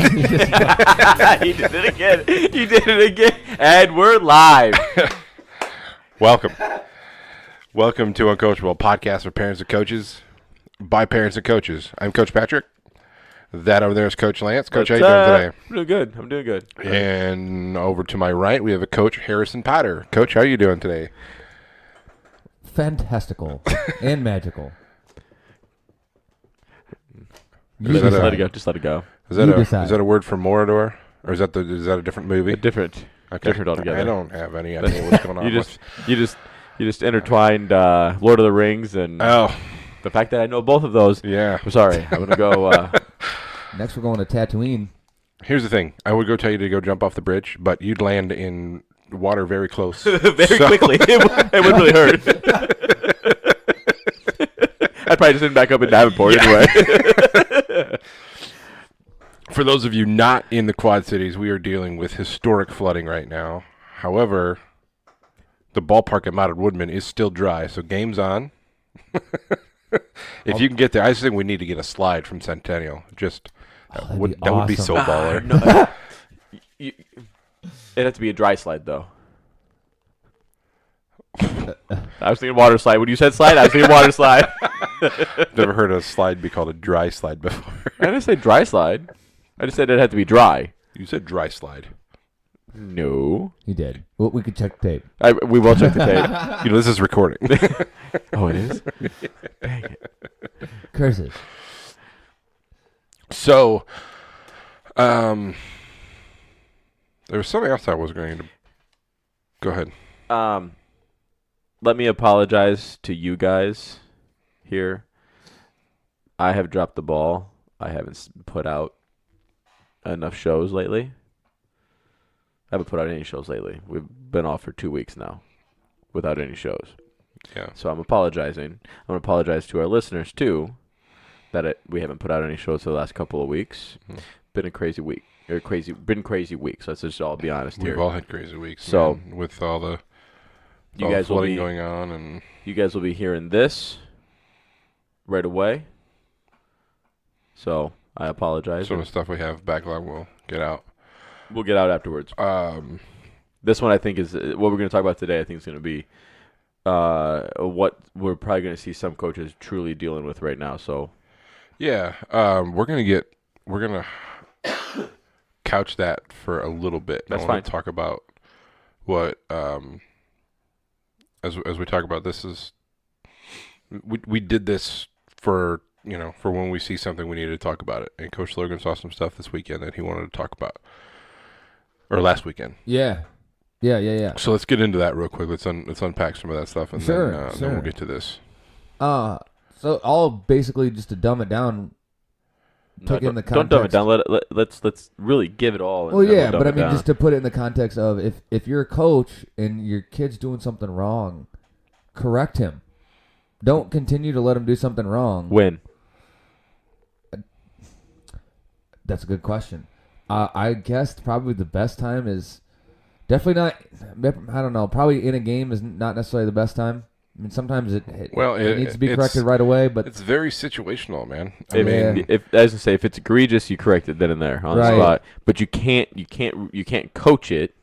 He did it again. He did it again. And we're live. Welcome to Uncoachable, podcast for parents and coaches, by parents and coaches. I'm Coach Patrick. That over there is Coach Lance. Coach, how you doing today? I'm doing good. I'm doing good. And over to my right, we have a Coach Harrison Potter. Coach, how are you doing today? Fantastical and magical. Just let it go. Just let it go. Is that a word for Mordor, or is that a different movie? Different altogether. I don't have any idea what's going on. You just intertwined Lord of the Rings and the fact that I know both of those. Yeah. I'm sorry. I'm gonna go. Next, we're going to Tatooine. Here's the thing. I would go tell you to go jump off the bridge, but you'd land in water very close. Very quickly. It would really hurt. I'd probably just end back up in Davenport anyway. For those of you not in the Quad Cities, we are dealing with historic flooding right now. However, the ballpark at Mounted Woodman is still dry, so game's on. If you can get there, I just think we need to get a slide from Centennial. That would be so baller. No. It'd have to be a dry slide, though. I was thinking water slide. When you said slide, I was thinking water slide. Never heard a slide be called a dry slide before. I didn't say dry slide. I just said it had to be dry. You said dry slide. No. He did. Well, we could check the tape. We will check the tape. This is recording. Oh, it is? Dang it. Curses. So, there was something else I was going to... Go ahead. Let me apologize to you guys here. I have dropped the ball. I haven't put out enough shows lately. I haven't put out any shows lately. We've been off for 2 weeks now without any shows. Yeah. So I'm apologizing. I'm going to apologize to our listeners, too, that we haven't put out any shows for the last couple of weeks. Mm-hmm. Been a crazy week. Been crazy weeks. Let's just all be honest here. We've all had crazy weeks. So, man, with all the you guys will be going on, and you guys will be hearing this right away. So I apologize. some of the stuff we have backlog will get out. We'll get out afterwards. This one I think is what we're going to talk about today. I think is going to be what we're probably going to see some coaches truly dealing with right now. So yeah, we're gonna couch that for a little bit. That's I fine. want to talk about what as we talk about this is we did this for when we see something we needed to talk about it. And Coach Logan saw some stuff this weekend that he wanted to talk about, or last weekend. Yeah. So let's get into that real quick. Let's unpack some of that stuff, and Sure. then we'll get to this. So all basically just to dumb it down. Took in the context. Don't dumb it down. Let's really give it all. Well, yeah, but I mean, just to put it in the context of if you're a coach and your kid's doing something wrong, correct him. Don't continue to let him do something wrong. When? That's a good question. I guess probably the best time is definitely not. I don't know. Probably in a game is not necessarily the best time. I mean, sometimes it needs to be corrected right away, but it's very situational, man. If it's egregious, you correct it then and there on the spot. But you can't coach it,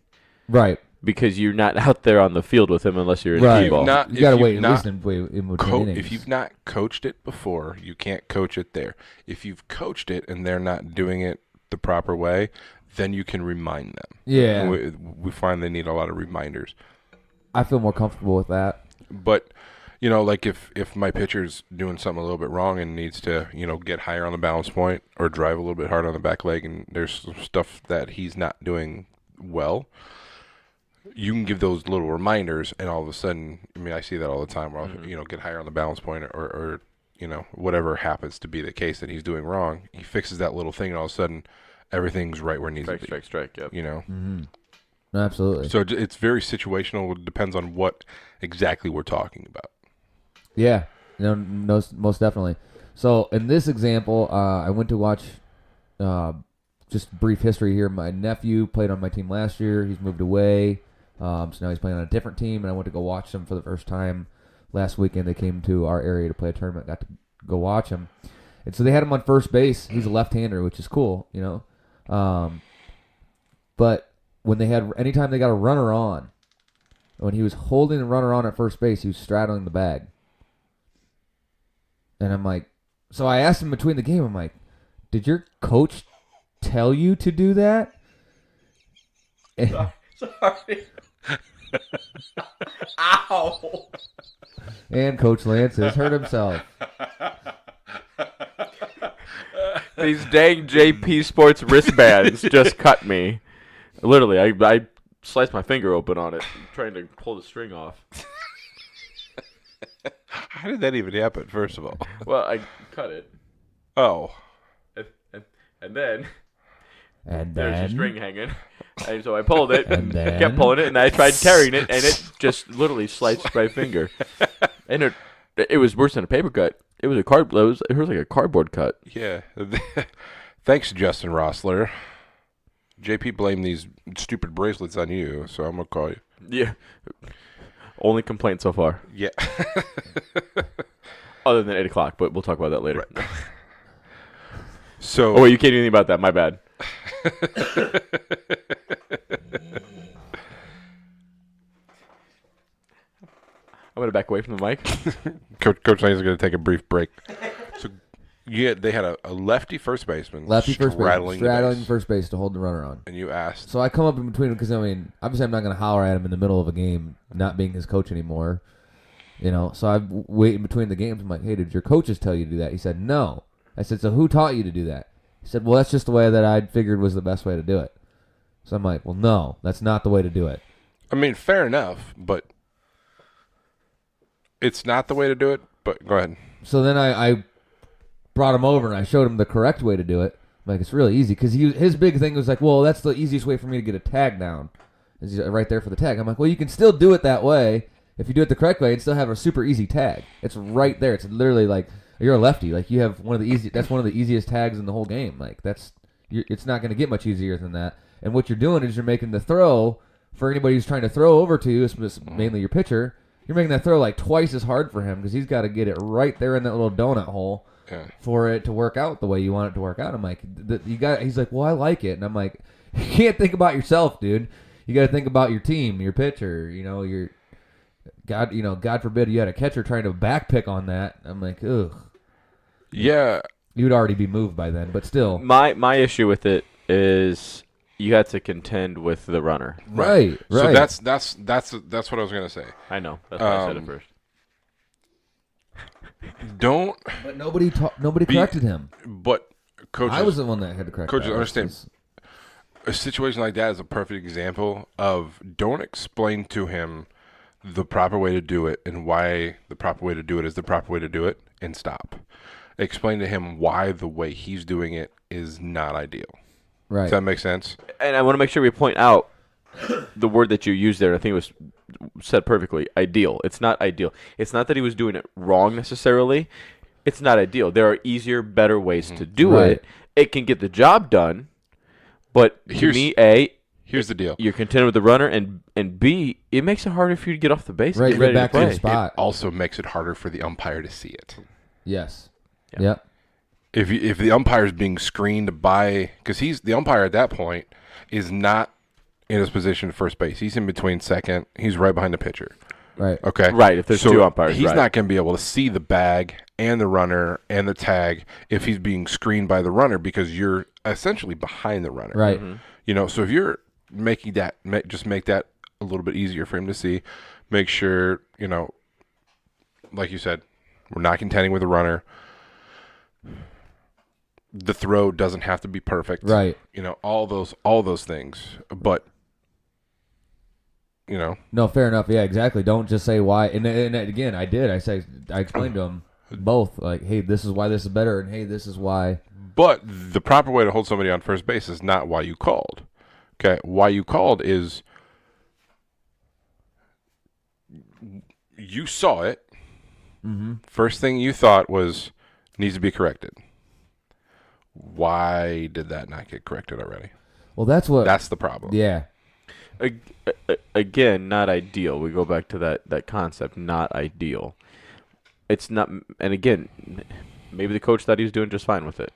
right? Because you're not out there on the field with him unless you're in t-ball. You got to wait at least in between innings. If you've not coached it before, you can't coach it there. If you've coached it and they're not doing it the proper way, then you can remind them. Yeah, we find they need a lot of reminders. I feel more comfortable with that. But, like if my pitcher's doing something a little bit wrong and needs to, get higher on the balance point or drive a little bit hard on the back leg, and there's some stuff that he's not doing well, you can give those little reminders, and all of a sudden, I see that all the time where I'll, get higher on the balance point or whatever happens to be the case that he's doing wrong. He fixes that little thing, and all of a sudden, everything's right where it needs to be. Strike, yep. Mm-hmm. Absolutely. So it's very situational. It depends on what exactly we're talking about. Yeah, most definitely. So in this example, I went to watch, just brief history here. My nephew played on my team last year. He's moved away. So now he's playing on a different team, and I went to go watch him for the first time last weekend. They came to our area to play a tournament. Got to go watch him. And so they had him on first base. He's a left-hander, which is cool, But when anytime they got a runner on, when he was holding the runner on at first base, he was straddling the bag. And I'm like, so I asked him between the game, I'm like, did your coach tell you to do that? Sorry. Ow. And Coach Lance has hurt himself. These dang JP Sports wristbands just cut me. Literally, I sliced my finger open on it, trying to pull the string off. How did that even happen, first of all? Well, I cut it. Oh. And then And there's a then string hanging. And so I pulled it, And then- kept pulling it, and I tried carrying it, and it just literally sliced my finger. And it was worse than a paper cut. It was it was like a cardboard cut. Yeah. Thanks, Justin Rossler. JP blamed these stupid bracelets on you, so I'm going to call you. Yeah. Only complaint so far, Yeah. other than 8 o'clock, but we'll talk about that later. Right. So. Oh, wait, you can't do anything about that. My bad. I'm going to back away from the mic. Coach Lane is going to take a brief break. So, yeah, they had a lefty first baseman straddling the base, first base to hold the runner on. and you asked, So I come up in between because, I mean, obviously I'm not going to holler at him in the middle of a game, not being his coach anymore. You know, so I wait in between the games. I'm like, hey, did your coaches tell you to do that? He said, no. I said, so who taught you to do that? He said, well, that's just the way that I figured was the best way to do it. So I'm like, well, no, that's not the way to do it. I mean, fair enough, but it's not the way to do it, but go ahead. So then I brought him over and I showed him the correct way to do it. I'm like, it's really easy because his big thing was like, well, that's the easiest way for me to get a tag down. Is right there for the tag. I'm like, well, you can still do it that way if you do it the correct way and still have a super easy tag. It's right there. It's literally like you're a lefty. Like you have that's one of the easiest tags in the whole game. Like it's not going to get much easier than that. And what you're doing is you're making the throw for anybody who's trying to throw over to you, mainly your pitcher. You're making that throw like twice as hard for him because he's got to get it right there in that little donut hole for it to work out the way you want it to work out. I'm like, he's like, well, I like it, and I'm like, you can't think about yourself, dude. You got to think about your team, your pitcher. You know, God forbid you had a catcher trying to backpick on that. I'm like, ugh. Yeah. You'd already be moved by then, but still. My issue with it is you had to contend with the runner. Right. So that's what I was gonna say. I know. That's why I said it first. Don't. But nobody corrected him. But coaches, I was the one that had to correct. coaches that. understand. A situation like that is a perfect example of don't explain to him the proper way to do it and why the proper way to do it is the proper way to do it, and stop. Explain to him why the way he's doing it is not ideal. Right. Does that make sense? And I want to make sure we point out the word that you used there. I think it was said perfectly. Ideal. It's not ideal. It's not that he was doing it wrong necessarily. It's not ideal. There are easier, better ways to do it. It can get the job done. But to me, here's the deal. You're content with the runner, and B, it makes it harder for you to get off the base and get ready back to play. to the spot. It also makes it harder for the umpire to see it. Yes. Yeah. Yep. If the umpire is being screened by, because the umpire at that point is not in his position at first base. He's in between second. He's right behind the pitcher. Right. Okay. Right. If there's two umpires, he's not going to be able to see the bag and the runner and the tag if he's being screened by the runner because you're essentially behind the runner. Right. Mm-hmm. You know, so if you're making that, just make that a little bit easier for him to see. Make sure, you know, like you said, we're not contending with the runner. The throw doesn't have to be perfect. Right. You know, all those things. But, you know. No, fair enough. Yeah, exactly. Don't just say why. And again, I did. I explained to him both. Like, hey, this is why this is better, and hey, this is why. But the proper way to hold somebody on first base is not why you called. Okay, why you called is you saw it. Mm-hmm. First thing you thought was needs to be corrected. Why did that not get corrected already? Well, that's That's the problem. Yeah. Again, not ideal. We go back to that concept, not ideal. It's not, and again, maybe the coach thought he was doing just fine with it.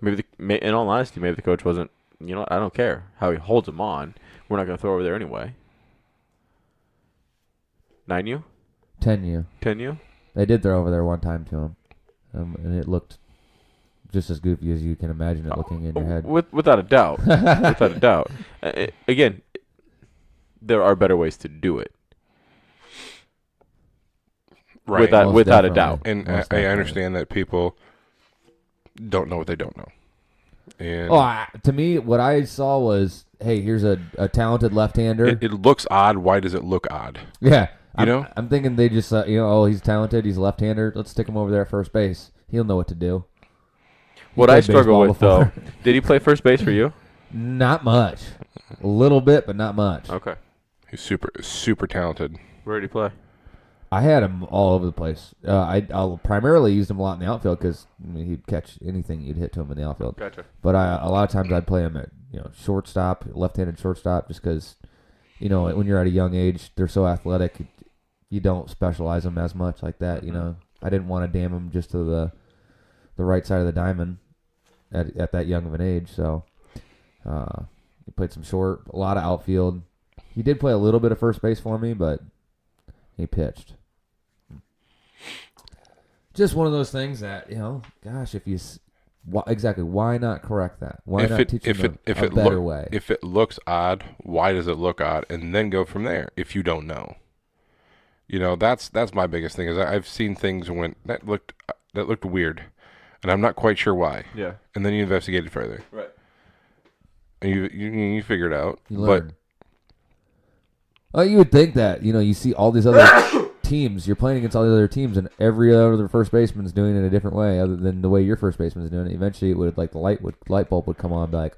In all honesty, maybe the coach wasn't. You know, I don't care how he holds him on. We're not going to throw over there anyway. 9U? 10U. 10U? They did throw over there one time to him, and it looked just as goofy as you can imagine it looking in your head. Without a doubt. Without a doubt. Again, there are better ways to do it. Right. Without a doubt. And I understand that people don't know what they don't know. And to me, what I saw was, hey, here's a talented left-hander. it looks odd. Why does it look odd? Yeah. I'm thinking they just, he's talented. He's a left-hander. Let's stick him over there at first base. He'll know what to do. What I struggle with, though, did he play first base for you? Not much. A little bit, but not much. Okay. He's super talented. Where did he play? I had him all over the place. I'll primarily used him a lot in the outfield because he'd catch anything you'd hit to him in the outfield. Gotcha. But a lot of times I'd play him at shortstop, left-handed shortstop, just because when you're at a young age, they're so athletic, you don't specialize them as much like that. I didn't want to damn him just to the right side of the diamond at that young of an age. So he played some short, a lot of outfield. He did play a little bit of first base for me, but he pitched. Just one of those things that, gosh, why not correct that? Why not teach him a better way? If it looks odd, why does it look odd? And then go from there if you don't know. That's my biggest thing is I've seen things when that looked weird, and I'm not quite sure why. Yeah. And then you investigate it further. Right. And you figure it out. You learn. You would think that, you see all these other teams, you're playing against all the other teams, and every other first baseman's doing it a different way other than the way your first baseman's doing it. Eventually, it would, like, the light bulb would come on and be like,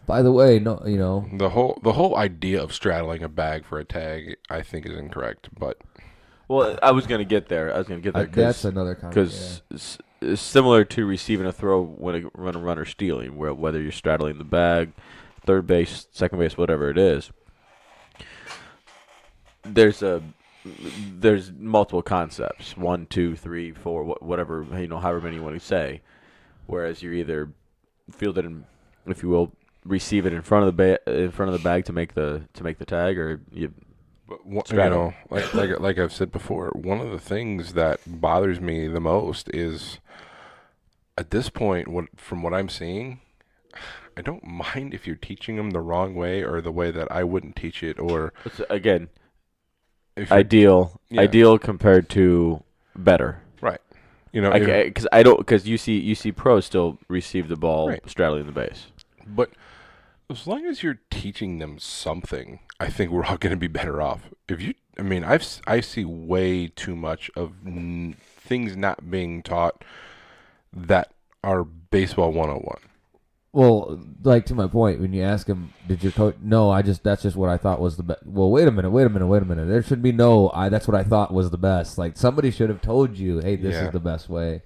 by the way, no, The whole idea of straddling a bag for a tag, I think, is incorrect. But I was going to get there. That's another because it's similar to receiving a throw when a runner's stealing, where whether you're straddling the bag, third base, second base, whatever it is. There's multiple concepts, 1, 2, 3, 4, whatever, however many you want to say. Whereas you're either field it in, if you will, receive it in front of the bag to make the tag, or you straddle. Like I've said before, one of the things that bothers me the most is at this point, from what I'm seeing, I don't mind if you're teaching them the wrong way or the way that I wouldn't teach it, or again. Ideal compared to better, right? Because you see pros still receive the ball straddling the base. But as long as you're teaching them something, I think we're all going to be better off. I see way too much of things not being taught that are baseball 101. Well, like, to my point, when you ask him, did your coach? No, that's just what I thought was the best. Well, wait a minute. There should be that's what I thought was the best. Like, somebody should have told you, hey, this is the best way.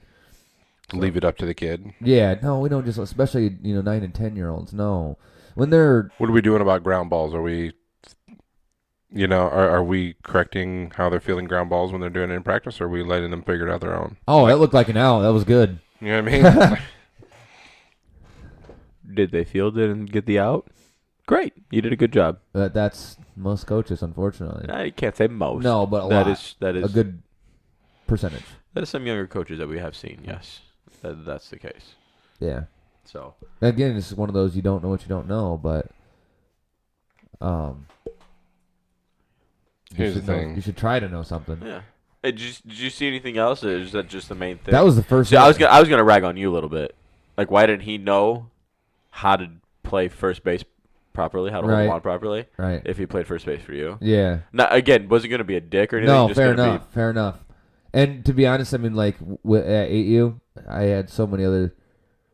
Leave it up to the kid. Yeah, no, we don't especially 9 and 10-year-olds. No, when they're. What are we doing about ground balls? Are we, are we correcting how they're feeling ground balls when they're doing it in practice, or are we letting them figure it out their own? Oh, that looked like an out. That was good. You know what I mean? Did they field it and get the out? Great. You did a good job. That's most coaches, unfortunately. I can't say most. No, but that is a good percentage. That is some younger coaches that we have seen, yes. That's the case. Yeah. So again, it's one of those you don't know what you don't know, but here's the thing. You should try to know something. Yeah. Hey, did you see anything else, or is that just the main thing? That was the first. See, I was gonna rag on you a little bit. Like, why didn't he know how to play first base properly, how to hold on properly? Right. If he played first base for you. Yeah. Now, again, was it going to be a dick or anything? No, just fair enough. And to be honest, at 8U, I had so many other.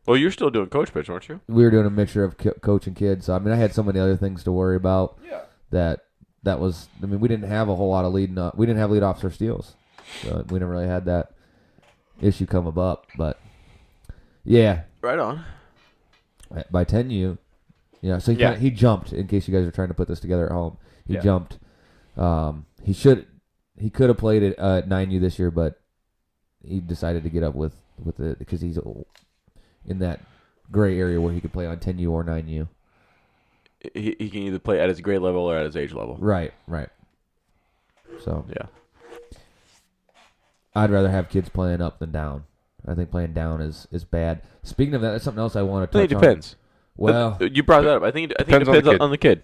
Well, you're still doing coach pitch, weren't you? We were doing a mixture of coach and kids. So I had so many other things to worry about. Yeah. That was. we didn't have a whole lot of leading up. We didn't have lead offs or steals, so we never really had that issue come up. But yeah. Right on. By 10U, so he jumped. In case you guys are trying to put this together at home, he jumped. He could have played at 9U this year, but he decided to get up with it because he's old. in that gray area where he could play on 10U or 9U. He can either play at his grade level or at his age level. Right. So Yeah. I'd rather have kids playing up than down. I think playing down is bad. Speaking of that, that's something else I want to I touch think it depends. on. Well, You brought that up. I think it depends on the kid.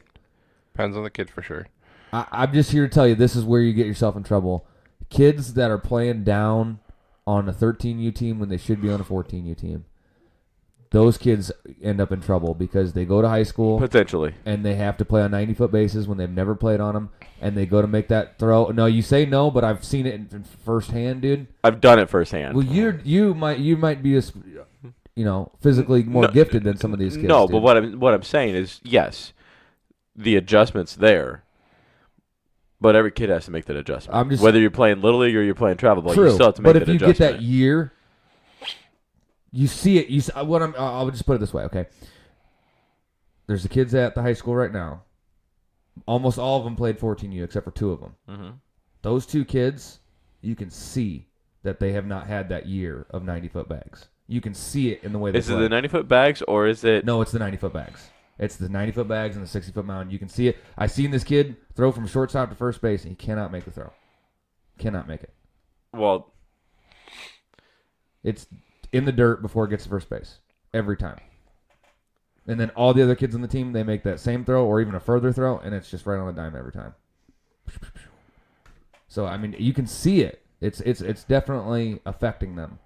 Depends on the kid for sure. I'm just here to tell you this is where you get yourself in trouble. Kids that are playing down on a 13U team when they should be on a 14U team. Those kids end up in trouble because they go to high school Potentially. and they have to play on 90-foot bases when they've never played on them, and they go to make that throw. No, you say no, but I've seen it in firsthand, dude. I've done it firsthand. Well, you might be physically more gifted than some of these kids. No, dude. but what I'm saying is yes, the adjustment's there. But every kid has to make that adjustment. Whether you're playing Little League or you're playing travel ball, you still have to make that adjustment. But if you get that year, you see it. I'll just put it this way, okay? There's the kids at the high school right now. Almost all of them played 14U except for 2 of them. Mm-hmm. Those 2 kids, you can see that they have not had that year of 90-foot bags. You can see it in the way they play. Is it the 90-foot bags or is it... No, it's the 90-foot bags. It's the 90-foot bags and the 60-foot mound. You can see it. I seen this kid throw from shortstop to first base, and he cannot make the throw. Cannot make it. Well... It's in the dirt before it gets to first base. Every time. And then all the other kids on the team, they make that same throw or even a further throw, and it's just right on the dime every time. So, I mean, you can see it. It's definitely affecting them.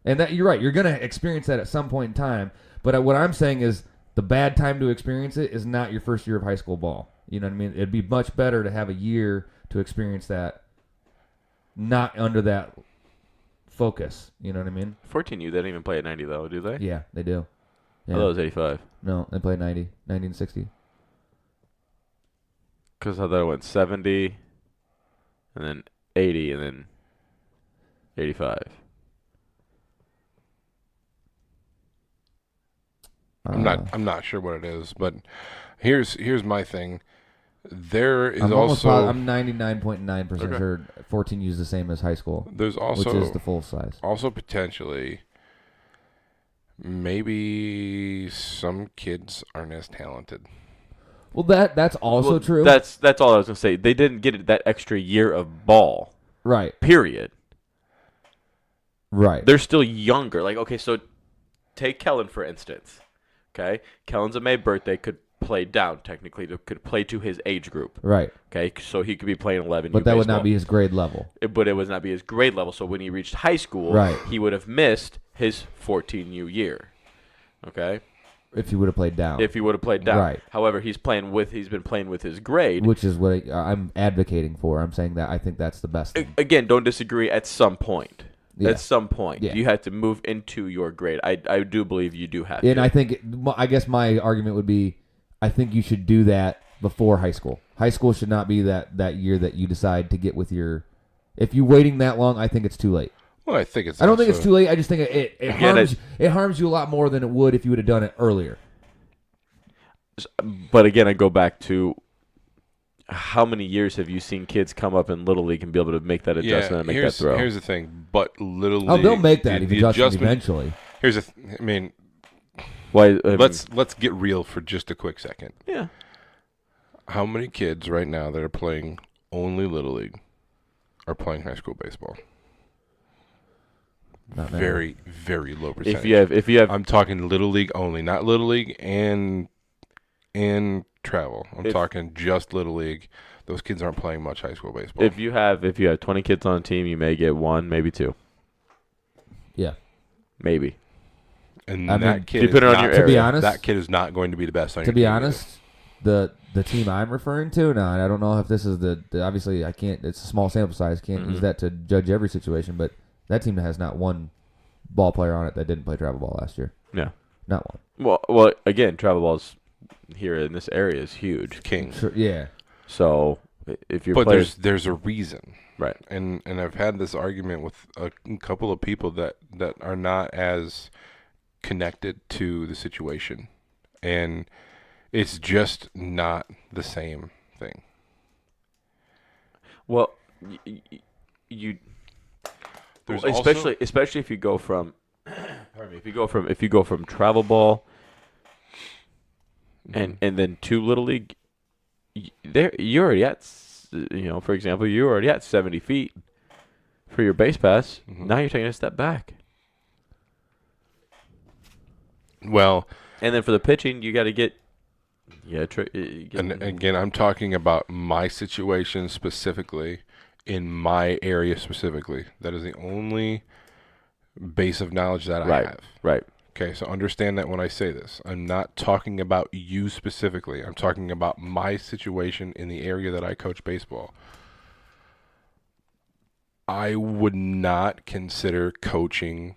And that you're right. You're going to experience that at some point in time. But what I'm saying is the bad time to experience it is not your first year of high school ball. You know what I mean? It'd be much better to have a year to experience that, not under that focus. You know what I mean? 14U, they don't even play at 90, though, do they? Yeah, they do. Yeah. I thought it was 85. No, they play 90 and 60. Because I thought it went 70, and then 80, and then 85. I'm not sure what it is, but here's my thing. There is I'm also I'm 99.9% sure 14 use the same as high school. There's also which is the full size. Also potentially maybe some kids aren't as talented. Well, that's also true. That's all I was gonna say. They didn't get that extra year of ball. Right. Period. Right. They're still younger. Like, okay, so take Kellen for instance. Okay, Kellen's a May birthday, could play down technically, could play to his age group. Right. Okay, so he could be playing 11. But that would not be his grade level. But it would not be his grade level. So when he reached high school, right, he would have missed his 14U year. Okay. If he would have played down. If he would have played down. Right. However, he's been playing with his grade, which is what I'm advocating for. I'm saying that I think that's the best thing. Again, don't disagree. At some point. Yeah. At some point, yeah, you have to move into your grade. I do believe you do have to. And I guess my argument would be, I think you should do that before high school. High school should not be that year that you decide to get with your. If you're waiting that long, I think it's too late. Well, I think it's. I don't think it's too late. I just think it harms you a lot more than it would if you would have done it earlier. But again, I go back to how many years have you seen kids come up in Little League and be able to make that adjustment and make that throw? Here's the thing, but Little League. Oh, they'll make that adjustment eventually. I mean, why? Let's get real for just a quick second. Yeah. How many kids right now that are playing only Little League are playing high school baseball? Not very, very low percentage. If you have, I'm talking Little League only, not Little League and travel. I'm talking just Little League. Those kids aren't playing much high school baseball. If you have 20 kids on a team, you may get 1, maybe 2. Yeah. Maybe. And that kid, to be honest, that kid is not going to be the best. To be honest, the team I'm referring to now, and I don't know if this is the obviously I can't. It's a small sample size. Can't use that to judge every situation. But that team has not one ball player on it that didn't play travel ball last year. Yeah. Not one. Well, again, travel balls here in this area is huge. King. Sure, yeah. So if you're there's a reason, right? And I've had this argument with a couple of people that are not as connected to the situation, and it's just not the same thing. Well, especially if you go from Pardon me. If you go from travel ball and then to little league, you're already at for example, you're already at 70 feet for your base pass. Now you're taking a step back. Well, and then for the pitching, you got to get and again, I'm talking about my situation specifically, in my area specifically. That is the only base of knowledge that I have. Right. Okay, so understand that when I say this, I'm not talking about you specifically. I'm talking about my situation in the area that I coach baseball. I would not consider coaching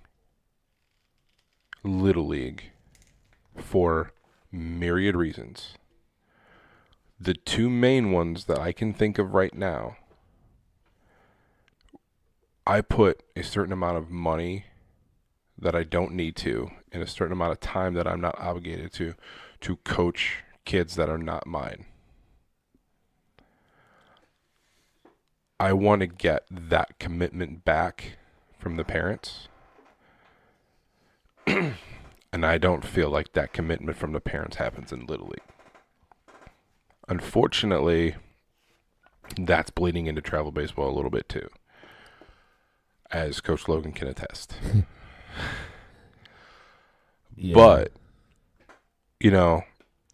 Little League for myriad reasons. The two main ones that I can think of right now, I put a certain amount of money that I don't need to, and a certain amount of time that I'm not obligated to coach kids that are not mine. I want to get that commitment back from the parents. And I don't feel like that commitment from the parents happens in Little League. Unfortunately, that's bleeding into travel baseball a little bit too, as Coach Logan can attest. Yeah. But,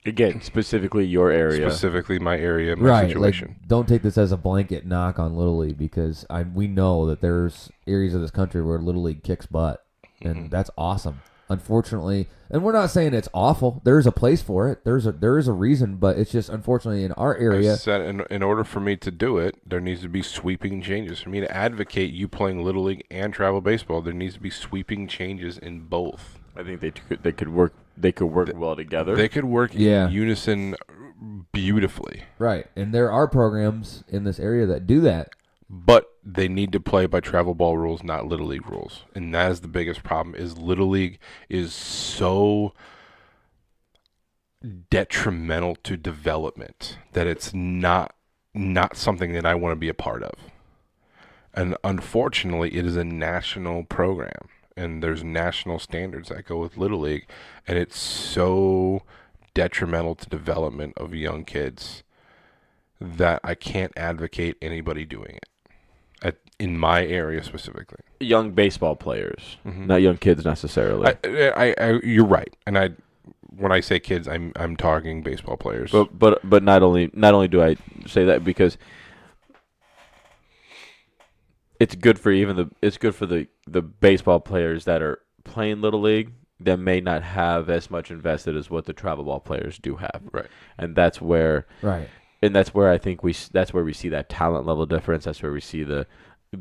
again, specifically your area. Specifically my area, my situation. Like, don't take this as a blanket knock on Little League, because we know that there's areas of this country where Little League kicks butt, and that's awesome. Unfortunately, and we're not saying it's awful. There's a place for it. There is a reason, but it's just unfortunately in our area. I said in order for me to do it, there needs to be sweeping changes. For me to advocate you playing Little League and travel baseball, there needs to be sweeping changes in both. I think they could work. They could work well together. They could work in unison beautifully. Right, and there are programs in this area that do that. But they need to play by travel ball rules, not Little League rules. And that is the biggest problem, is Little League is so detrimental to development that it's not something that I want to be a part of. And unfortunately, it is a national program, and there's national standards that go with Little League, and it's so detrimental to development of young kids that I can't advocate anybody doing it. In my area specifically, young baseball players, not young kids necessarily. You're right, and when I say kids, I'm talking baseball players. But not only do I say that, because it's good for the baseball players that are playing Little League that may not have as much invested as what the travel ball players do have. Right, and that's where And that's where I think we see that talent level difference. That's where we see the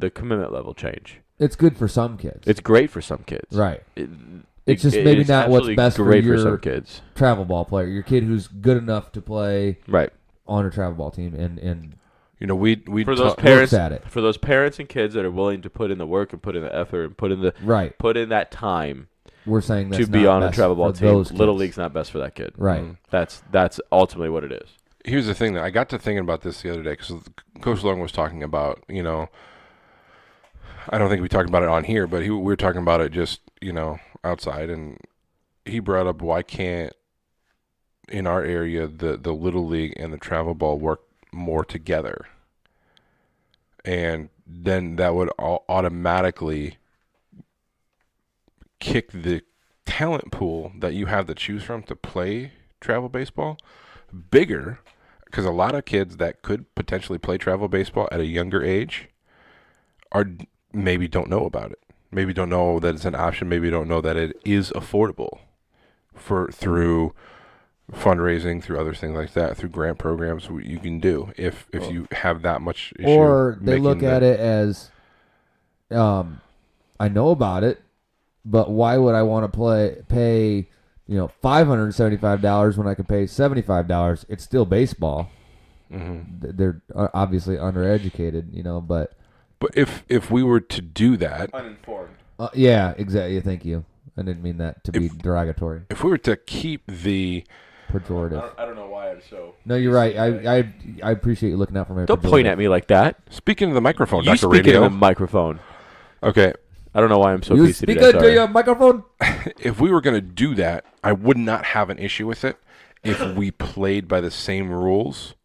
commitment level change. It's good for some kids. It's great for some kids. Right. It's just maybe not what's best for your some kids. Travel ball player, your kid who's good enough to play right on a travel ball team, and we for those parents at it. For those parents and kids that are willing to put in the work and put in the effort and put in that time. We're saying that's to be not on a best travel ball for team. those Little kids. League's not best for that kid. Right. That's ultimately what it is. Here's the thing that I got to thinking about this the other day, because Coach Long was talking about, I don't think we talked about it on here, but we were talking about it just, outside, and he brought up, why can't in our area the Little League and the travel ball work more together? And then that would automatically kick the talent pool that you have to choose from to play travel baseball bigger, because a lot of kids that could potentially play travel baseball at a younger age maybe don't know about it. Maybe don't know that it's an option. Maybe don't know that it is affordable through fundraising, through other things like that, through grant programs you can do if you have that much issue. Or they look at it as, I know about it, but why would I want to pay $575 when I could pay $75? It's still baseball. They're obviously undereducated, but if we were to do that, uninformed. Yeah, exactly. Thank you. I didn't mean that to be derogatory. If we were to keep the pejorative. I don't know why I'm so. No, you're right. I appreciate you looking out for my. Don't point at me like that. Speaking of the microphone, You Dr. speaking Radio. of the microphone. Okay, I don't know why I'm so You PC speak today. into Sorry. your microphone. If we were going to do that, I would not have an issue with it if we played by the same rules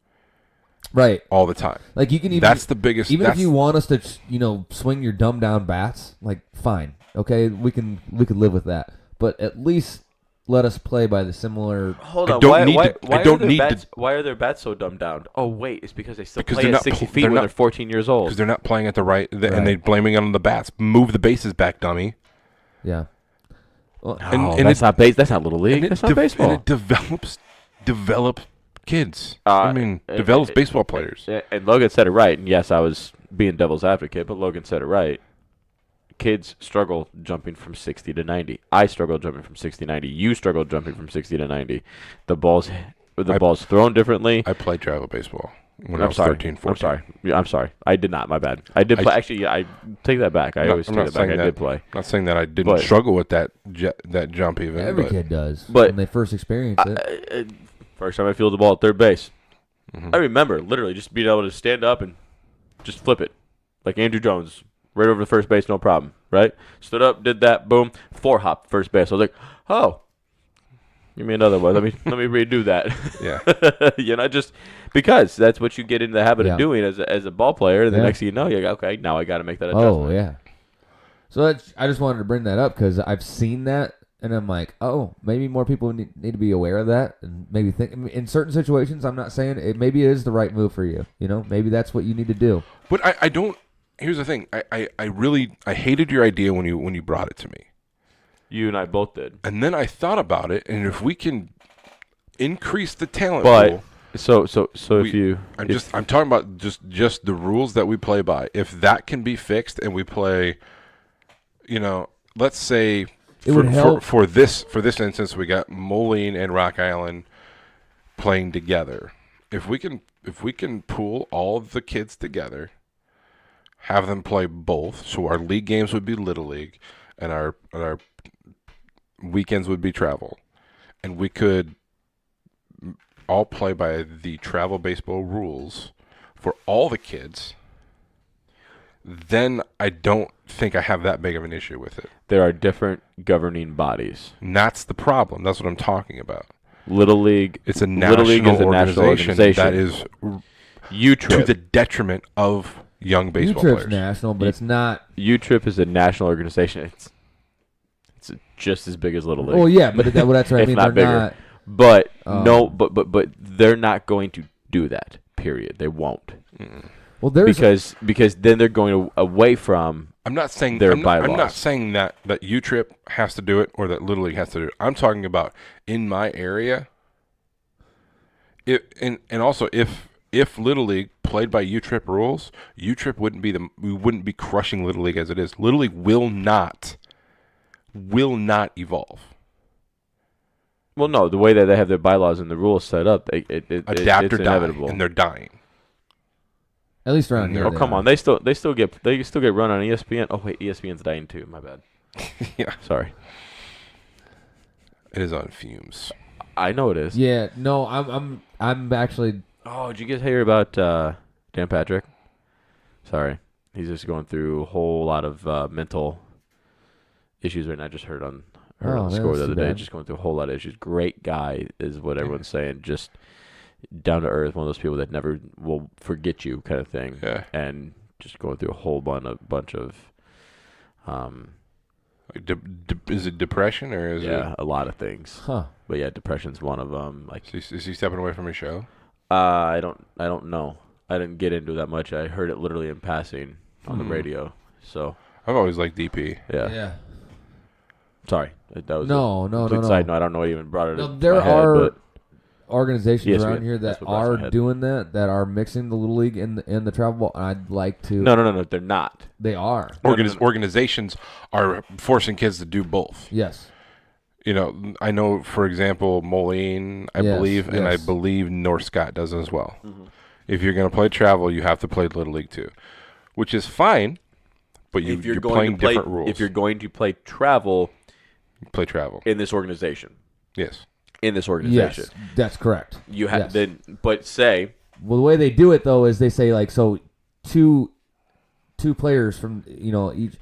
Right. all the time. Like you can even That's the biggest. even that's, if you want us to swing your dumbed down bats, like fine, okay, we could live with that. But at least let us play by the similar. Hold I on. don't Why, need why, to- I why don't are their need to- bats, Why are their bats so dumbed down? Oh wait, it's because they still Because play they're at not 60 pl- feet they're when not- they're 14 years old. because they're not playing at the right, and Right. they're blaming it on the bats. Move the bases back, dummy. Yeah. Well, No, and that's not base. That's not little league. And it That's not baseball. And it develops kids. Uh, develops baseball players. And Logan said it right. And yes, I was being devil's advocate, but Logan said it right. Kids struggle jumping from 60 to 90. I struggle jumping from 60 to 90. You struggle jumping from 60 to 90. The ball's thrown differently. I played travel baseball when I I'm was sorry. 13, 14. I'm sorry. Yeah, I'm sorry. I did not. My bad. I did play. Actually, yeah, I take that back. I always take that back. I did play. I'm not saying that I didn't But- struggle with that jump even. every but kid does but- when they first experience it. First time I fielded the ball at third base. Mhm. I remember literally just being able to stand up and just flip it. Like Andrew Jones, right over the first base, no problem. Right? Stood up, did that, boom, 4-hop first base. I was like, oh, give me another one. Let me redo that. Yeah. Just because that's what you get into the habit Yeah. of doing as a ball player. And the Yeah. next thing you know, you're like, okay, now I got to make that adjustment. Oh yeah. So I just wanted to bring that up because I've seen that, and I'm like, oh, maybe more people need to be aware of that, and maybe think in certain situations. I'm not saying maybe it is the right move for you. Maybe that's what you need to do. But I don't. Here's the thing. I really hated your idea when you brought it to me. You and I both did. And then I thought about it, and if we can increase the talent But pool, so if you I'm talking about just the rules that we play by. If that can be fixed and we play, let's say It would help. for this instance, we got Moline and Rock Island playing together. If we can pool all of the kids together, have them play both, so our league games would be Little League, and our weekends would be travel, and we could all play by the travel baseball rules for all the kids, then I don't think I have that big of an issue with it. there are different governing bodies. And that's the problem. That's what I'm talking about. Little League. It's a Little League is a national organization. that is U-Trip. to the detriment of young baseball U-Trip's players. national, but it's not. U-Trip is a national organization. It's just as big as Little League. Oh yeah, but that's what I If mean. not They're bigger. not. But Oh. but they're not going to do that. Period. They won't. Well, there's Because then they're going away from. I'm not saying their I'm not bylaws. saying that U-Trip has to do it or that Little League has to do it. I'm talking about in my area. Also if Little League played by U-Trip rules, U-Trip we wouldn't be crushing Little League as it is. Little League will not evolve. Well, no, the way that they have their bylaws and the rules set up, Adapt it's or die, inevitable. and they're dying. at least around here. Oh they come are. on, they still get run on ESPN. Oh wait, ESPN's dying too. My bad. Yeah, Sorry. it is on fumes. I know it is. Yeah, no, I'm actually. Oh, did you guys hear about Dan Patrick? Sorry, he's just going through a whole lot of mental issues right now. I just heard on the score the other day. bad. Just going through a whole lot of issues. Great guy is what everyone's saying. Just down to earth, one of those people that never will forget you, kind of thing. Yeah. And just going through a whole bunch of Is it depression or is it? a lot of things. Huh. But yeah, depression's one of them. Like Is he stepping away from his show? I don't know. I didn't get into it that much. I heard it literally in passing on the radio. So I've always liked DP. yeah. Sorry, that was No, a no, complete no, side no. note. I don't know what even brought it. No, in there my head, are but organizations ESPN, around here that's that what crossed my are head. doing that are mixing the Little League and the travel ball. And I'd like to. no, they're not. They are. Organizations are forcing kids to do both. Yes. I know, for example, Moline, I Yes, believe, and I yes. believe North Scott does as well. If you're going to play travel, you have to play Little League too, which is fine, but If you're going playing to play, different rules. if you're going to play travel play travel, in this organization, yes. Yes, that's correct. you have Yes. then. But say Well, the way they do it though is they say like so two players from each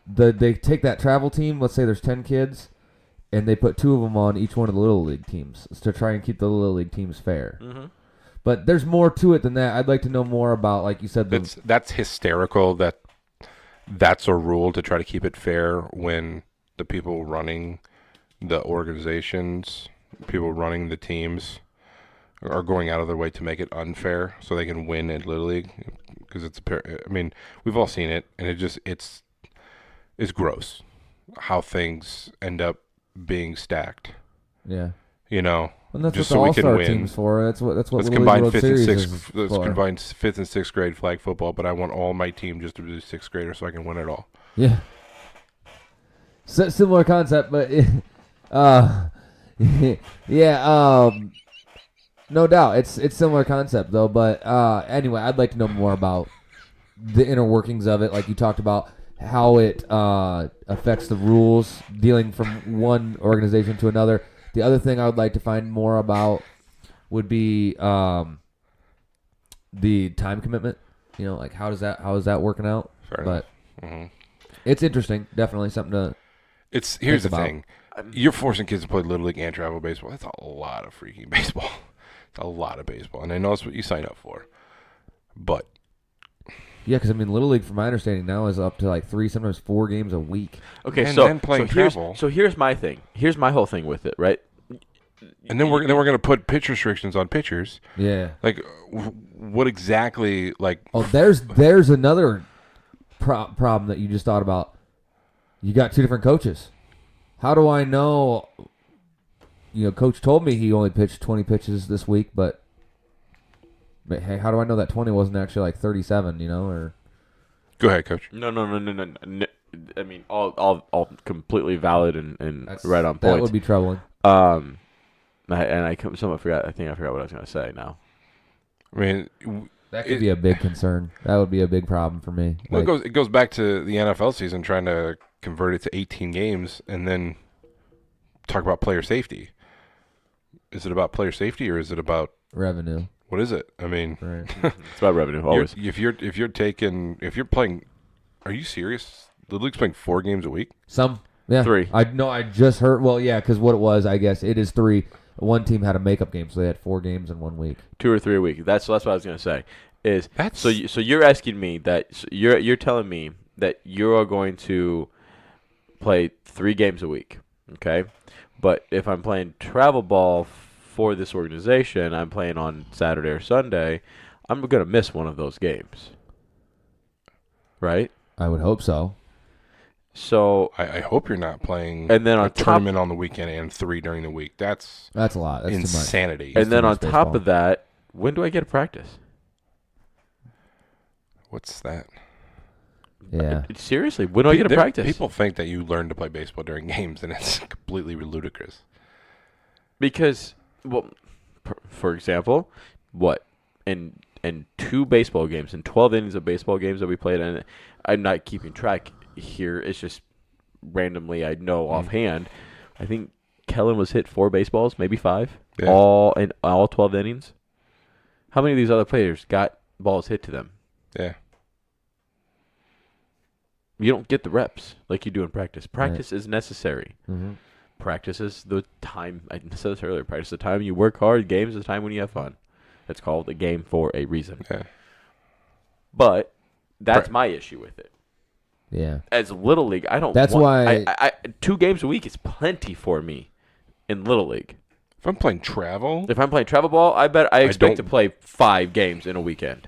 they take that travel team. Let's say there's 10 kids, and they put 2 of them on each one of the little league teams to try and keep the little league teams fair. Mm-hmm. But there's more to it than that. I'd like to know more about, like you said, That's hysterical. That's a rule to try to keep it fair when the people running the organizations, people running the teams, are going out of their way to make it unfair so they can win at Little League. Because I mean, we've all seen it, and it's gross how things end up being stacked. yeah. You know, And that's just what so the we can All-Star win. team's for. That's what Let's Little League combine World fifth and Series sixth. is Let's for. combine fifth and sixth grade flag football, but I want all my team just to be 6th graders so I can win it all. Yeah. Similar concept, but yeah, no doubt it's similar concept though. But anyway, I'd like to know more about the inner workings of it, like you talked about how it affects the rules, dealing from one organization to another. The other thing I would like to find more about would be the time commitment. You know, like how is that working out? Fair But enough. it's interesting, definitely something to. Here's the about. thing. You're forcing kids to play Little League and travel baseball. That's a lot of freaking baseball. It's a lot of baseball. And I know that's what you sign up for. But Yeah, because I mean, Little League, from my understanding now, is up to like 3, sometimes 4 games a week. Okay, And so then playing here's travel. here's my thing. Here's my whole thing with it, right? and then we're going to put pitch restrictions on pitchers. Yeah. Like what exactly like Oh, there's another problem that you just thought about. You got 2 different coaches. How do I know? You know, coach told me he only pitched 20 pitches this week, but hey, how do I know that 20 wasn't actually like 37? You know, or Go ahead, coach. No. I mean, all completely valid and right on point. that would be troubling. I somewhat forgot. I think I forgot what I was going to say now. I mean, That could be a big concern. That would be a big problem for me. well, Like, it goes back to the NFL season trying to convert it to 18 games and then talk about player safety. Is it about player safety or is it about revenue. what is it? I mean, Right. It's about revenue always. if you're playing, are you serious? The league's playing 4 games a week. Some, yeah. 3. I just heard. Well, yeah, because what it was, I guess it is 3. One team had a makeup game, so they had 4 games in 1 week. 2 or 3 a week. That's what I was going to say. Is That's so you're asking me that you're telling me that you are going to play 3 games a week, okay? But if I'm playing travel ball for this organization, I'm playing on Saturday or Sunday, I'm going to miss one of those games, right? I would hope so. So I hope you're not playing and then a on top tournament on the weekend and 3 during the week. That's That's a lot. That's insanity. and then too on much top baseball. of that, when do I get to practice? What's that? too much. Yeah. Seriously, when do I get to There- practice? People think that you learn to play baseball during games, and it's completely ludicrous. Because, well, for example, what in 2 baseball games, in 12 innings of baseball games that we played, and I'm not keeping track here. It's just randomly I know offhand. I think Kellen was hit 4 baseballs, maybe 5, Yeah. all 12 innings. How many of these other players got balls hit to them? Yeah. You don't get the reps like you do in practice. Practice is necessary. Mm-hmm. Practice is the time. I said this earlier. Practice is the time you work hard. Games is the time when you have fun. It's called a game for a reason. Yeah. But that's my issue with it. Yeah. As Little League, I don't. That's why- I 2 games a week is plenty for me in Little League. If I'm playing travel, If I'm playing travel ball, I expect to don't- play 5 games in a weekend.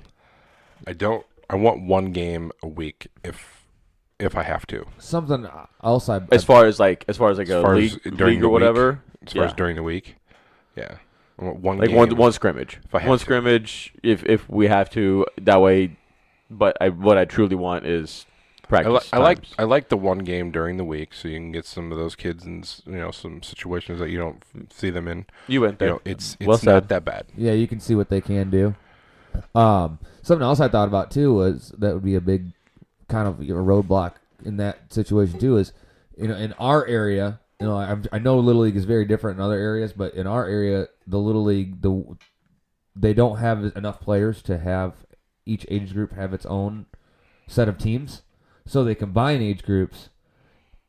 I want 1 game a week if I have to. Something else As far as like As a far as league, during league the or whatever. As far as Yeah. during the week, yeah. I want 1 Like game. one scrimmage. If I have One to. scrimmage if we have to. That way, but what I truly want is practice. I like times. I like the 1 game during the week, so you can get some of those kids in some situations that you don't see them in. You went You there. know, it's Well said. not that bad. yeah, you can see what they can do. Something else I thought about too was that would be a big kind of roadblock in that situation too. Is in our area, I know Little League is very different in other areas, but in our area, the Little League they don't have enough players to have each age group have its own set of teams. So they combine age groups,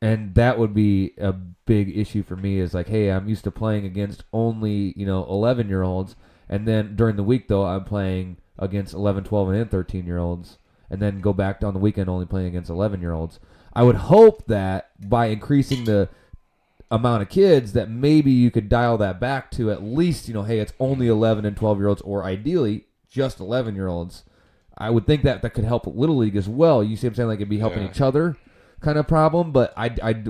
and that would be a big issue for me. Is like, hey, I'm used to playing against only 11-year-olds, and then during the week though I'm playing against 11, 12, and 13-year-olds, and then go back on the weekend only playing against 11-year-olds. I would hope that by increasing the amount of kids that maybe you could dial that back to at least, hey, it's only 11 and 12-year-olds, or ideally just 11-year-olds. I would think that could help Little League as well. You see what I'm saying? Like it'd be helping each other kind of problem, but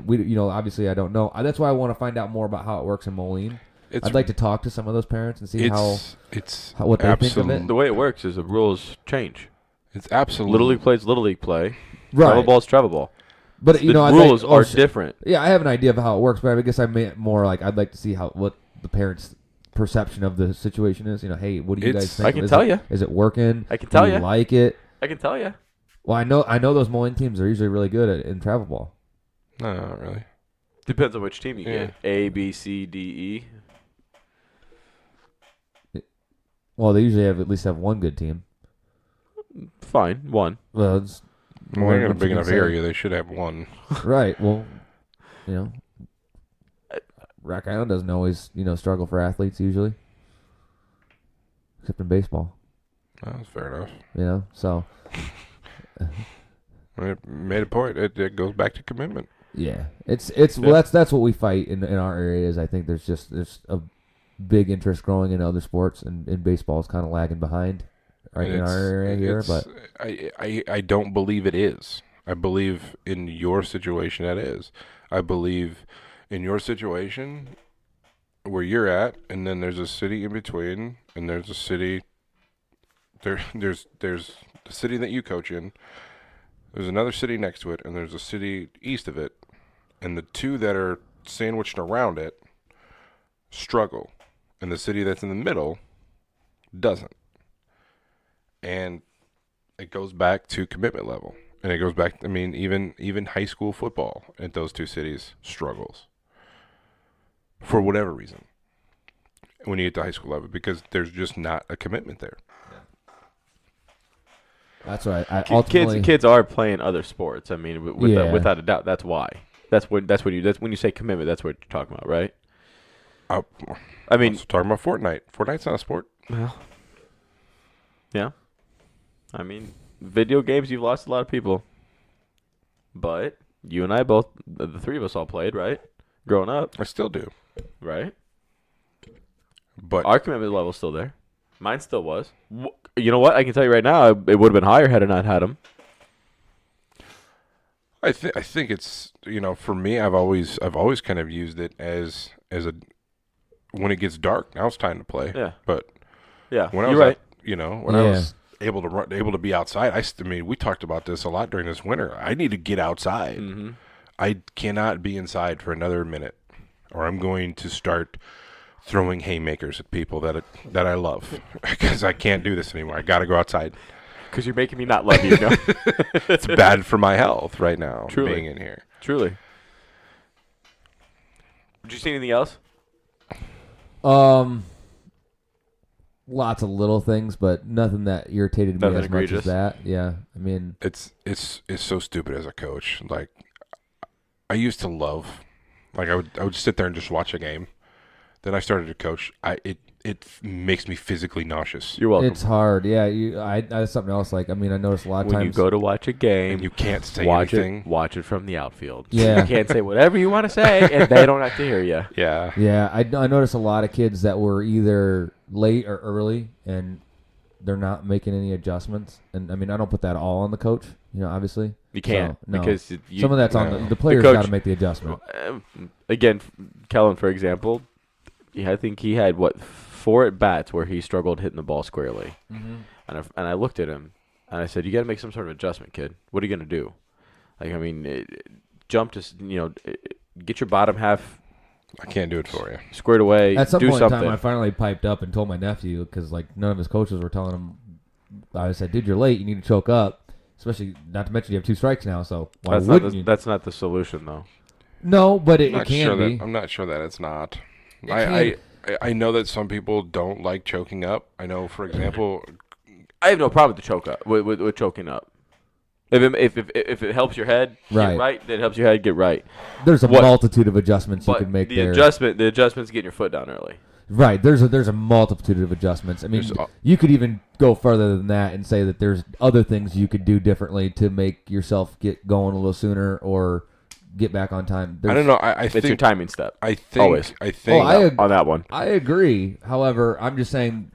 we obviously I don't know. That's why I want to find out more about how it works in Moline. I'd like to talk to some of those parents and see how what they think of it. The way it works is the rules change. It's absolutely Little League plays Little League play. Right. Travel ball is travel ball. But the rules are different. Yeah, I have an idea of how it works, but I guess I meant more like I'd like to see what the parents' perception of the situation is. Hey, what do you guys think? I can tell you. Is it working? I can tell you. Do you like it? I can tell you. Well, I know those Moline teams are usually really good in travel ball. No, not really. Depends on which team you get. A, B, C, D, E. Well, they usually at least have one good team. Fine, one. Well, it's they're in a big enough area. They should have one. Right. Well, Rock Island doesn't always, struggle for athletes usually, except in baseball. That's fair enough. So. It made a point. It goes back to commitment. Yeah, well, that's what we fight in our area. Is I think there's a big interest growing in other sports, and baseball is kind of lagging behind in our area here. But I don't believe it is. I believe in your situation that is. I believe in your situation where you're at, and then there's a city in between, and there's a city. There's the city that you coach in. There's another city next to it, and there's a city east of it, and the two that are sandwiched around it struggle, and the city that's in the middle doesn't. And it goes back to commitment level, and it goes back. I mean, even high school football at those two cities struggles for whatever reason when you get to high school level, because there's just not a commitment there. That's right. Kids are playing other sports. I mean, without a doubt, that's why. That's when you say commitment. That's what you're talking about, right? I mean, talking about Fortnite. Fortnite's not a sport. Well, yeah. I mean, video games. You've lost a lot of people, but you and I both, the three of us, all played, right? Growing up, I still do, right? But our commitment level's still there. Mine still was. You know what? I can tell you right now, it would have been higher had I not had them. I think it's, for me, I've always kind of used it as a when it gets dark, now it's time to play. Yeah. But yeah, when I was I was able to run, able to be outside, I mean, we talked about this a lot during this winter. I need to get outside. Mm-hmm. I cannot be inside for another minute, or I'm going to start throwing haymakers at people that I love, because I can't do this anymore. I got to go outside. Because you're making me not love you. No? It's bad for my health right now. Truly. Being in here. Truly. Did you see anything else? Lots of little things, but nothing that irritated me as much as that. Yeah, I mean, it's so stupid as a coach. Like, I used to love, like, I would sit there and just watch a game. Then I started to coach. It makes me physically nauseous. You're welcome. It's hard. Yeah, that's something else. Like, I mean, I noticed a lot of times when you go to watch a game, and you can't say anything. Watch it from the outfield. Yeah, you can't say whatever you want to say, and they don't have to hear you. Yeah. Yeah, I noticed a lot of kids that were either late or early, and they're not making any adjustments. And I mean, I don't put that all on the coach. Obviously you can't, because some of that's on the players. Got to make the adjustment. Again, Kellen, for example, I think he had 4 at bats where he struggled hitting the ball squarely. Mm-hmm. And I looked at him and I said, "You got to make some sort of adjustment, kid. What are you going to do? Like, I mean, jump to get your bottom half. I can't do it for you. Squared away. At some do point something." in time, I finally piped up and told my nephew, because like none of his coaches were telling him. I said, "Dude, you're late. You need to choke up." Especially, not to mention you have 2 strikes now. So why wouldn't you? That's not the solution, though. No, but it can be. I'm not sure that it's not. I know that some people don't like choking up. I know, for example, I have no problem with the choke up with choking up. If it helps your head Right. get right, then it helps your head get right. There's a What- multitude of adjustments you But can make the there. adjustment's getting your foot down early. Right. There's a multitude of adjustments. I mean, you could even go further than that and say that there's other things you could do differently to make yourself get going a little sooner or get back on time. I don't know. I It's think your timing step. I think Always. I think On that one. I agree. However, I'm just saying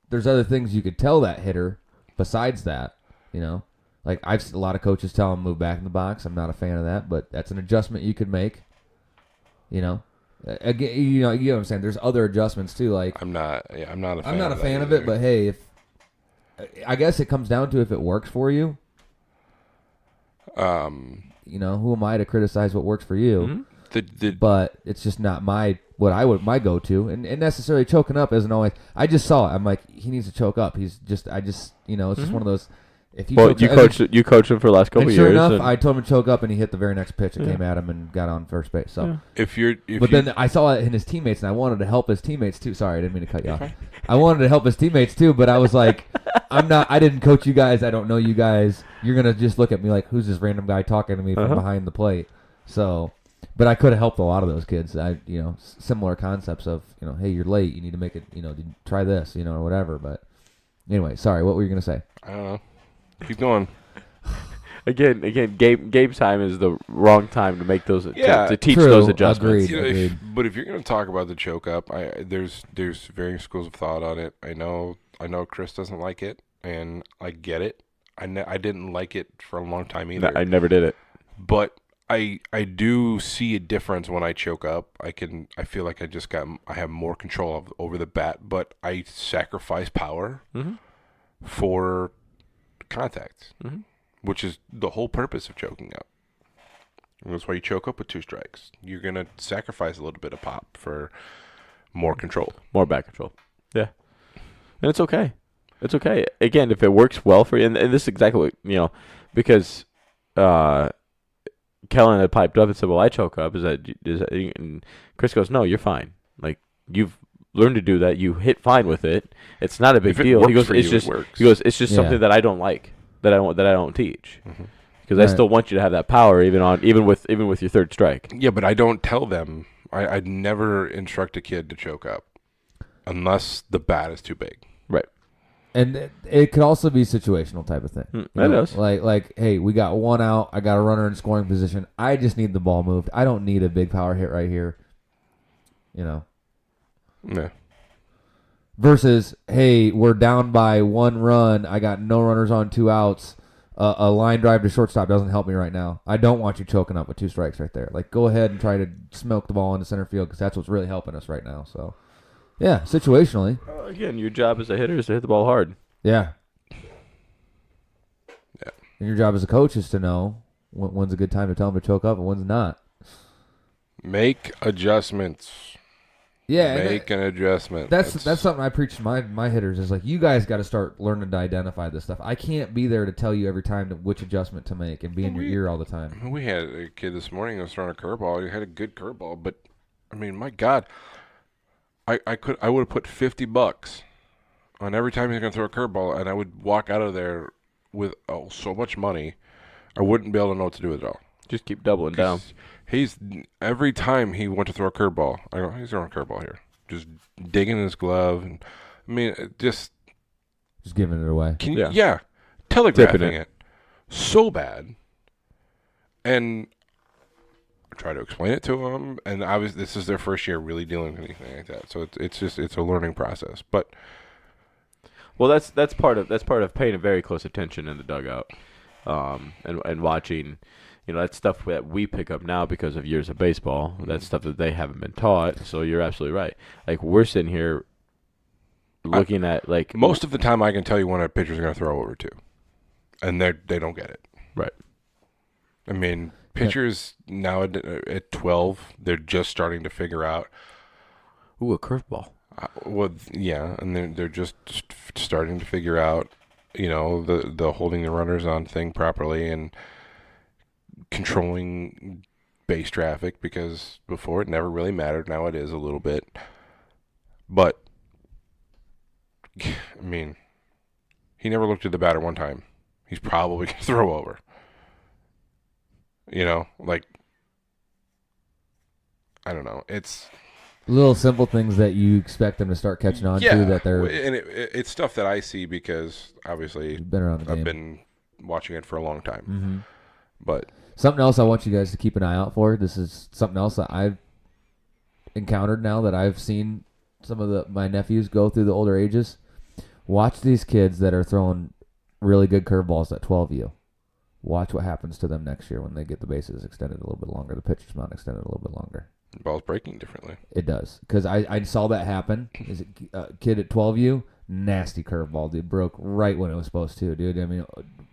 there's other things you could tell that hitter besides that. You know, like I've seen a lot of coaches tell him move back in the box. I'm not a fan of that, but that's an adjustment you could make. You know, again, you know what I'm saying. There's other adjustments too. Like I'm not a fan. I'm not a of fan that of it, either. but hey, if I guess it comes down to if it works for you. You know, who am I to criticize what works for you? Mm-hmm. But it's just not my go to, and necessarily choking up isn't always. I just saw it. I'm like, he needs to choke up. It's just one of those. If he Well, chokes, you coached him for the last couple and sure years. enough, and I told him to choke up, and he hit the very next pitch that came at him and got on first base. So, Then I saw it in his teammates, and I wanted to help his teammates too. Sorry, I didn't mean to cut you off. I wanted to help his teammates too, but I was like, I didn't coach you guys. I don't know you guys. You're gonna just look at me like, who's this random guy talking to me from behind the plate? So, but I could have helped a lot of those kids. Similar concepts of, hey, you're late. You need to make it. Try this. Or whatever. But anyway, sorry. What were you gonna say? I don't know. Keep going. Again, game time is the wrong time to make those to teach true. those adjustments. Agreed. But if you're going to talk about the choke up, there's varying schools of thought on it. I know Chris doesn't like it, and I get it. I didn't like it for a long time either. I never did it. But I do see a difference when I choke up. I feel like I have more control over the bat, but I sacrifice power for contact, which is the whole purpose of choking up. And that's why you choke up with 2 strikes. You're going to sacrifice a little bit of pop for more control. More back control. Yeah. And it's okay. It's okay. Again, if it works well for you, and this is exactly what, because Kellen had piped up and said, well, I choke up. Is that, and Chris goes, no, you're fine. Like, you've learned to do that. You hit fine with it. It's not a big deal. He goes, it's just something that I don't like, that I don't teach. Because I still want you to have that power even with your third strike. Yeah, but I don't tell them. I'd never instruct a kid to choke up unless the bat is too big. Right. And it could also be situational type of thing. It does. Like, hey, we got 1 out. I got a runner in scoring position. I just need the ball moved. I don't need a big power hit right here. Yeah. Versus, hey, we're down by 1 run. I got no runners on 2 outs. A line drive to shortstop doesn't help me right now. I don't want you choking up with 2 strikes right there. Like, go ahead and try to smoke the ball into center field because that's what's really helping us right now. So, yeah, situationally. Again, your job as a hitter is to hit the ball hard. Yeah. Yeah. And your job as a coach is to know when's a good time to tell them to choke up and when's not. Make adjustments. Yeah, Make an adjustment. That's something I preach to my hitters is like, you guys got to start learning to identify this stuff. I can't be there to tell you every time which adjustment to make and be in your ear all the time. We had a kid this morning who was throwing a curveball. He had a good curveball, but I mean, my God, I would have put $50 on every time he's going to throw a curveball, and I would walk out of there with so much money, I wouldn't be able to know what to do with it all. Just keep doubling down. Every time he went to throw a curveball, I go, he's throwing a curveball here. Just digging in his glove. And, I mean, just giving it away. Telegraphing it so bad. And I try to explain it to him. And this is their first year really dealing with anything like that. So it's a learning process. But well, that's part of paying a very close attention in the dugout, and watching. That's stuff that we pick up now because of years of baseball. That's stuff that they haven't been taught. So you're absolutely right. Like, we're sitting here looking at, like... Most of the time I can tell you when a pitcher's going to throw over 2. And they don't get it. Right. I mean, pitchers now at 12, they're just starting to figure out... Ooh, a curveball. And they're just starting to figure out, the holding the runners on thing properly and... controlling base traffic, because before it never really mattered. Now it is a little bit. But, I mean, he never looked at the batter one time. he's probably going to throw over. You know, like, I don't know. It's little simple things that you expect them to start catching on to that they're and it's stuff that I see because obviously been around the game. I've been watching it for a long time. Mm-hmm. But something else I want you guys to keep an eye out for. This is something else that I've encountered now that I've seen some of my nephews go through the older ages. Watch these kids that are throwing really good curveballs at 12U. Watch what happens to them next year when they get the bases extended a little bit longer, the pitcher's mound extended a little bit longer. the ball's breaking differently. It does. Because I saw that happen. Is it a kid at 12U? Nasty curveball, dude. Broke right when it was supposed to, dude. I mean,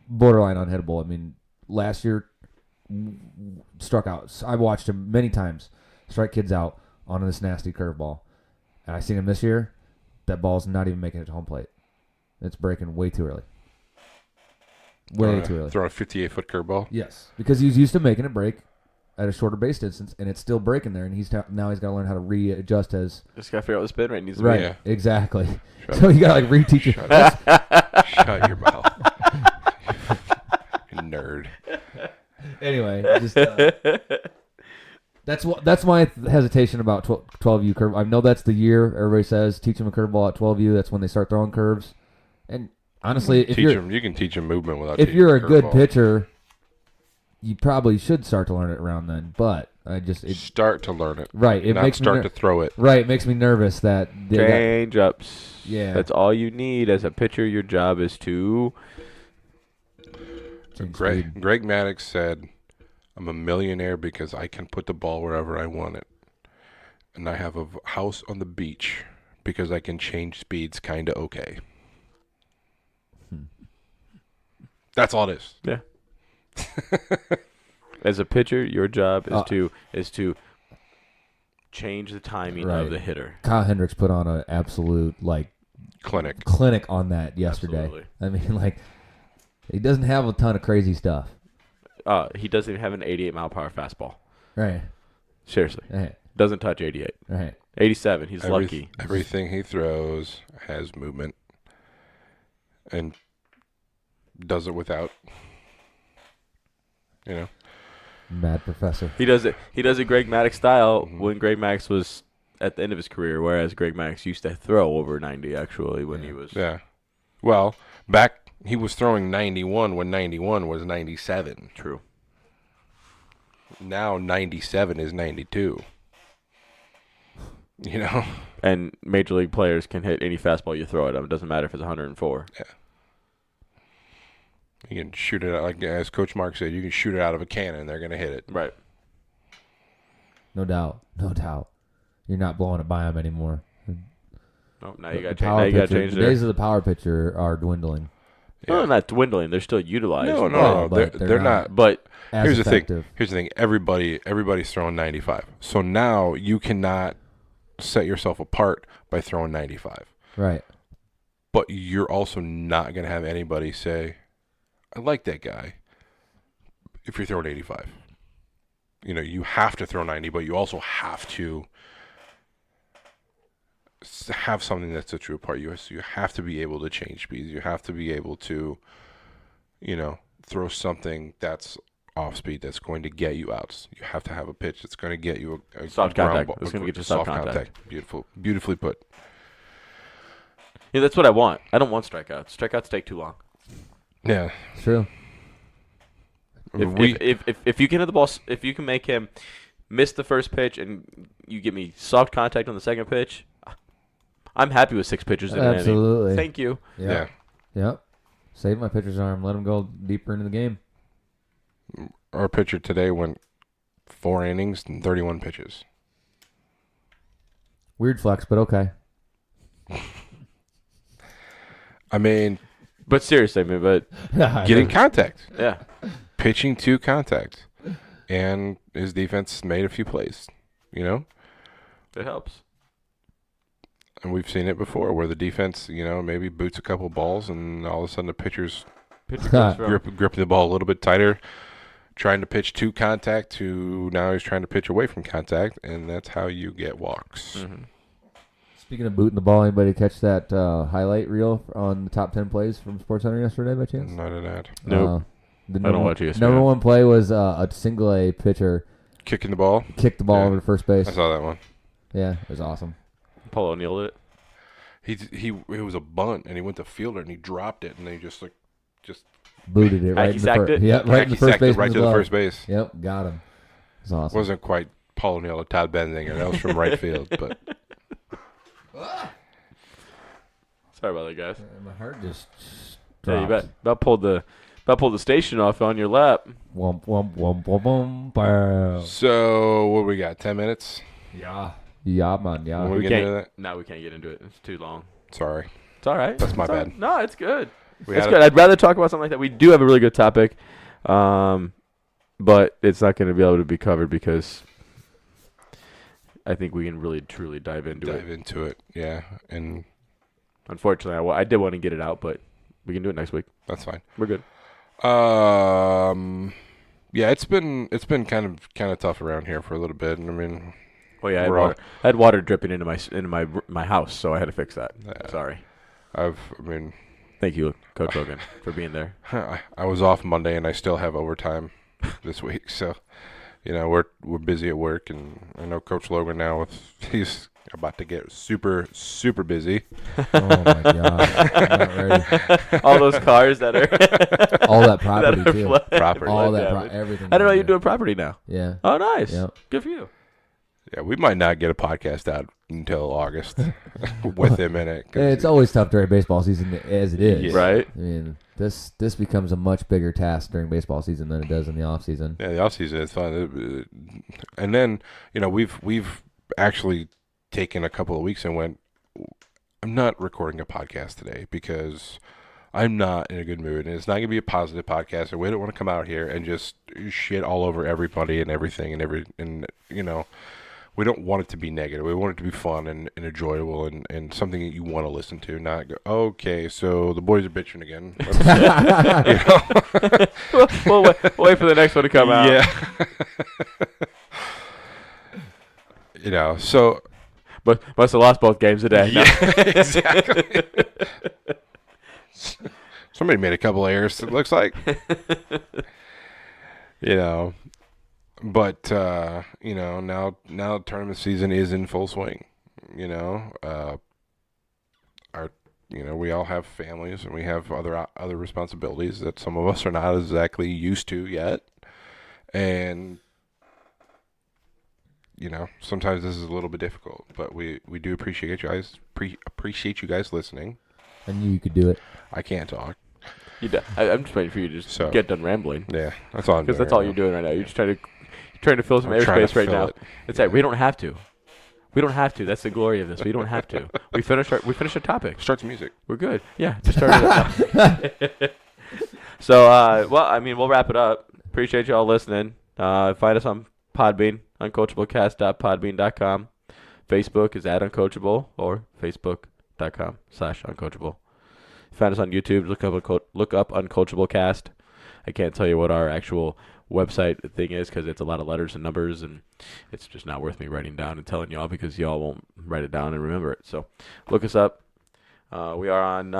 borderline unhittable. I mean, last year, struck out. I watched him many times strike kids out on this nasty curveball. And I seen him this year. That ball's not even making it to home plate. It's breaking way too early. Way too early. Throwing a 58-foot curveball. Yes, because he was used to making it break at a shorter base distance, and it's still breaking there, and now he's got to learn how to readjust as... Just got to figure out what the spin rate needs to Right, Yeah. exactly. So you got to reteach it. Shut your mouth. You nerd. Anyway, just... That's my hesitation about 12U curve. I know that's the year everybody says teach them a curveball at 12U. That's when they start throwing curves. And honestly, You can teach them movement without. If you're a teaching good curveball. pitcher, you probably should start to learn it around then. But Start to learn it. Right. It not makes start me to throw it. Right. It makes me nervous that change ups. Yeah. That's all you need as a pitcher. Your job is to. Greg Maddox said, "I'm a millionaire because I can put the ball wherever I want it, and I have a house on the beach because I can change speeds kind of okay." That's all it is. Yeah. As a pitcher, your job is to change the timing Right. of the hitter. Kyle Hendricks put on an absolute clinic on that yesterday. Absolutely. I mean, he doesn't have a ton of crazy stuff. He doesn't even have an 88-mile-per-hour fastball. Right. Seriously. Right. Doesn't touch 88. Right. 87. He's lucky. Everything he throws has movement, and does it without, Mad professor. He does it Greg Maddox style when Greg Maddox was at the end of his career, whereas Greg Maddox used to throw over 90 actually when he was. Yeah. Well, back he was throwing 91 when 91 was 97. True. Now 97 is 92. And major league players can hit any fastball you throw at them. It doesn't matter if it's 104. Yeah. You can shoot it out, like as Coach Mark said, you can shoot it out of a cannon and they're going to hit it. Right. No doubt. You're not blowing it by him anymore. Oh, now you got The to change days their. of the power pitcher are dwindling. Yeah. No, they're not dwindling. They're still utilized. No. but They're not. But As Here's effective. the thing. Everybody's throwing 95. So now you cannot set yourself apart by throwing 95. Right. But you're also not going to have anybody say, "I like that guy," if you're throwing 85. You have to throw 90, but you also have to have something that sets you apart. You have to be able to change speeds. You have to be able to, throw something that's off speed that's going to get you outs. You have to have a pitch that's going to get you a Soft ground contact. ball. It's gonna get you soft contact. Beautifully put. yeah, that's what I want. I don't want strikeouts. Strikeouts take too long. Yeah. True. If you can hit the ball, if you can make him miss the first pitch and you give me soft contact on the second pitch, I'm happy with 6 pitches in an inning. Absolutely. Thank you. Yeah. Yep. Save my pitcher's arm. Let him go deeper into the game. Our pitcher today went 4 innings and 31 pitches. Weird flex, but okay. I mean, But seriously, getting contact, yeah. pitching to contact, and his defense made a few plays, It helps. and we've seen it before where the defense, maybe boots a couple balls, and all of a sudden the pitcher's Pitcher comes from. gripping the ball a little bit tighter, trying to pitch to contact. To now he's trying to pitch away from contact, and that's how you get walks. Mhm. Speaking of booting the ball, anybody catch that highlight reel on the top 10 plays from SportsCenter yesterday by chance? Not of that. Nope. The I don't watch ESPN. Number one play was a single A pitcher Kicking the ball. kicked the ball Yeah. over to first base. I saw that one. Yeah, it was awesome. Paul O'Neill did it. It was a bunt, and he went to fielder, and he dropped it, and they just Booted it right Hacky in the sacked first. it? Yeah, right in the first base. right to the first base. Yep, got him. It was awesome. Wasn't quite Paul O'Neill or Todd Benzinger. That was from right field, but Sorry about that, guys. My heart just Yeah, you dropped. about pulled the station off on your lap. Womp, womp, womp, womp, womp, bow. So what we got? 10 minutes. Yeah. Yeah, man, yeah. When We we get can't. into that. No, we can't get into it. It's too long. Sorry, It's all right. That's my It's all bad. right. No, it's good. we It's had good. I'd rather talk about something like that. We do have a really good topic, but it's not going to be able to be covered because I think we can really truly dive into dive into it. Yeah, and Unfortunately, I did want to get it out, but we can do it next week. that's fine. We're good. Yeah, it's been kind of tough around here for a little bit, and I mean, Oh yeah, We're all- I had water dripping into my house, so I had to fix that. Yeah. Sorry. I Thank you, Coach Logan, for being there. I was off Monday, and I still have overtime this week, so we're busy at work, and I know Coach Logan now he's about to get super busy. Oh, my God. I'm not ready. All those cars that are All that property, that are too. Property. All flood that, damage. everything. I don't know down you're there. doing property now. Yeah. Oh, nice. Yep. Good for you. Yeah, we might not get a podcast out until August with him in it. 'cause It's always tough during baseball season as it is. Yeah. Right? I mean, this becomes a much bigger task during baseball season than it does in the off season. Yeah, the off season is fun, and then we've actually taken a couple of weeks and went. I'm not recording a podcast today because I'm not in a good mood, and it's not going to be a positive podcast. And we don't want to come out here and just shit all over everybody and everything and we don't want it to be negative. We want it to be fun and enjoyable and something that you want to listen to. Not go, okay, so the boys are bitching again. We'll wait for the next one to come out. Yeah. So. But must have lost both games today. No. Yeah, exactly. Somebody made a couple errors, it looks like. But now tournament season is in full swing. We all have families and we have other responsibilities that some of us are not exactly used to yet. And sometimes this is a little bit difficult, but we do appreciate you guys. Appreciate you guys listening. I knew you could do it. I can't talk. I'm just waiting for you to just get done rambling. Yeah, that's all I'm doing. Because that's all right you're now. doing right now. You're just trying to fill some I'm trying airspace to right fill now. it. It's like we don't have to. We don't have to. That's the glory of this. We don't have to. We finish our topic. Start some music. We're good. Yeah, just start it. So, we'll wrap it up. Appreciate y'all listening. Find us on Podbean, uncoachablecast.podbean.com. Facebook is @uncoachable or facebook.com/uncoachable. Find us on YouTube. Look up Uncoachablecast. I can't tell you what our actual website thing is because it's a lot of letters and numbers, and it's just not worth me writing down and telling y'all because y'all won't write it down and remember it. So look us up. We are on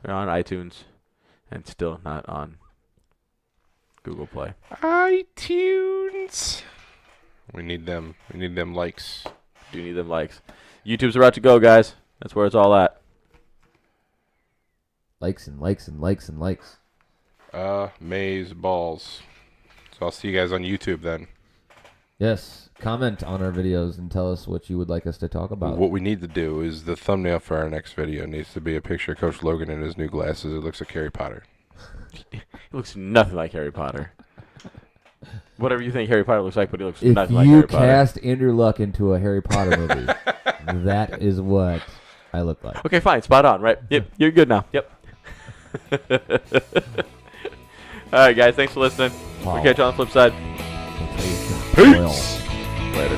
iTunes and still not on Google Play. iTunes. We need them. We need them likes. Do need them likes. YouTube's about to go, guys. That's where it's all at. Likes and likes and likes and likes. Maze balls. So I'll see you guys on YouTube then. Yes. Comment on our videos and tell us what you would like us to talk about. What we need to do is the thumbnail for our next video needs to be a picture of Coach Logan in his new glasses. It looks like Harry Potter. He looks nothing like Harry Potter. Whatever you think Harry Potter looks like, but he looks If nothing like you Harry Potter. cast Andrew Luck into a Harry Potter movie, that is what I look like. Okay, fine. Spot on, right? Yep, you're good now. Yep. All right, guys. Thanks for listening. Wow. We'll catch you on the flip side. Peace. Later.